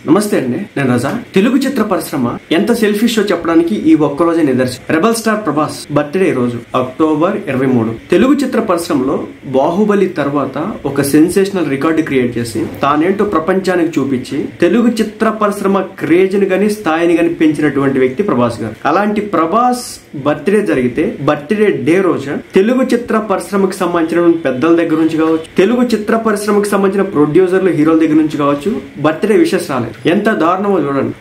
నమస్తే అండి, నేను రజా. తెలుగు చిత్ర పరిశ్రమ ఎంత సెల్ఫిష్ చెప్పడానికి ఈ ఒక్కరోజే నిదర్శనం. రెబల్ స్టార్ ప్రభాస్ బర్త్డే రోజు అక్టోబర్ 23. తెలుగు చిత్ర పరిశ్రమలో బాహుబలి తర్వాత ఒక సెన్సేషనల్ రికార్డు క్రియేట్ చేసి తానేంటో ప్రపంచానికి చూపించి తెలుగు చిత్ర పరిశ్రమ క్రేజ్ ని గాని స్థాయిని గాని పెంచినటువంటి వ్యక్తి ప్రభాస్ గారు. అలాంటి ప్రభాస్ బర్త్డే జరిగితే బర్త్డే డే రోజు తెలుగు చిత్ర పరిశ్రమకు సంబంధించిన పెద్దల దగ్గర నుంచి కావచ్చు, తెలుగు చిత్ర పరిశ్రమకు సంబంధించిన ప్రొడ్యూసర్లు హీరోల దగ్గర నుంచి కావచ్చు బర్త్డే విషెస్ రాలేదు. ఎంత దారుణమో చూడండి.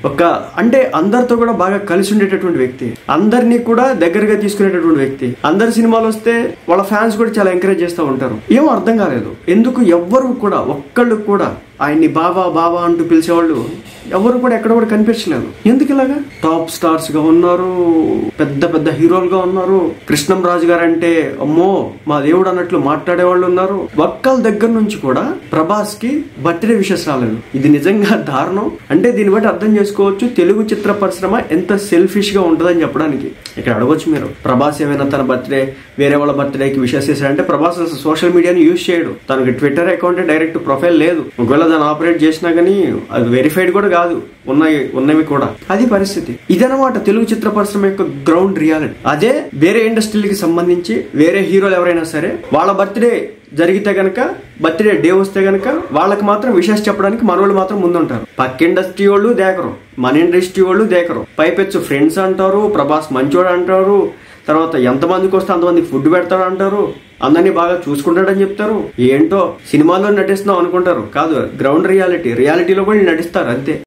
అంటే అందరితో కూడా బాగా కలిసి ఉండేటటువంటి వ్యక్తి, అందరినీ కూడా దగ్గరగా తీసుకునేటటువంటి వ్యక్తి. అందరి సినిమాలు వస్తే వాళ్ళ ఫ్యాన్స్ కూడా చాలా ఎంకరేజ్ చేస్తూ ఉంటారు. ఏమో అర్థం కాలేదు ఎందుకు ఎవ్వరు కూడా ఒక్కళ్ళు కూడా ఆయన్ని బాబా బాబా అంటూ పిలిచేవాళ్ళు ఎవరు కూడా ఎక్కడ కూడా కనిపించలేదు. ఎందుకు ఇలాగా? టాప్ స్టార్స్ గా ఉన్నారు, పెద్ద పెద్ద హీరోలుగా ఉన్నారు. కృష్ణం రాజు గారు అంటే అమ్మో మా దేవుడు అన్నట్లు మాట్లాడే వాళ్ళు ఉన్నారు. ఒక్కళ్ళ దగ్గర నుంచి కూడా ప్రభాస్ కి బర్త్డే విషెస్ రాలేదు. ఇది నిజంగా దారుణం. అంటే దీన్ని బట్టి అర్థం చేసుకోవచ్చు తెలుగు చిత్ర పరిశ్రమ ఎంత సెల్ఫిష్ గా ఉంటుందని చెప్పడానికి. ఇక్కడ అడగొచ్చు మీరు, ప్రభాస్ ఏమైనా తన బర్త్డే వేరే వాళ్ళ బర్త్డేకి విషెస్ చేశాడంటే ప్రభాస్ అసలు సోషల్ మీడియాని యూజ్ చేయడు. తనకి ట్విట్టర్ అకౌంట్ డైరెక్ట్ ప్రొఫైల్ లేదు. ఒకవేళ దాన్ని ఆపరేట్ చేసినా గానీ అది వెరిఫైడ్ కూడా కాదు, ఉన్నవి కూడా. అది పరిస్థితి. ఇదనమాట తెలుగు చిత్ర పరిశ్రమ యొక్క గ్రౌండ్ రియాలిటీ. అదే వేరే ఇండస్ట్రీలకి సంబంధించి వేరే హీరోలు ఎవరైనా సరే వాళ్ళ బర్త్డే జరిగితే గనక, బర్త్డే డే వస్తే గనక వాళ్ళకి మాత్రం విషెస్ చెప్పడానికి మనోళ్ళు మాత్రం ముందుంటారు. పక్క ఇండస్ట్రీ వాళ్ళు దేకరు, మన ఇండస్ట్రీ వాళ్ళు దేకరు. పైపెచ్చు ఫ్రెండ్స్ అంటారు, ప్రభాస్ మంచోడు అంటారు, తర్వాత ఎంతమందికి వస్తే అంతమందికి ఫుడ్ పెడతాడు అంటారు, అందరినీ బాగా చూసుకుంటాడని చెప్తారు. ఏంటో సినిమాలో నటిస్తున్నాం అనుకుంటారు, కాదు గ్రౌండ్ రియాలిటీలో కూడా నటిస్తారు అంతే.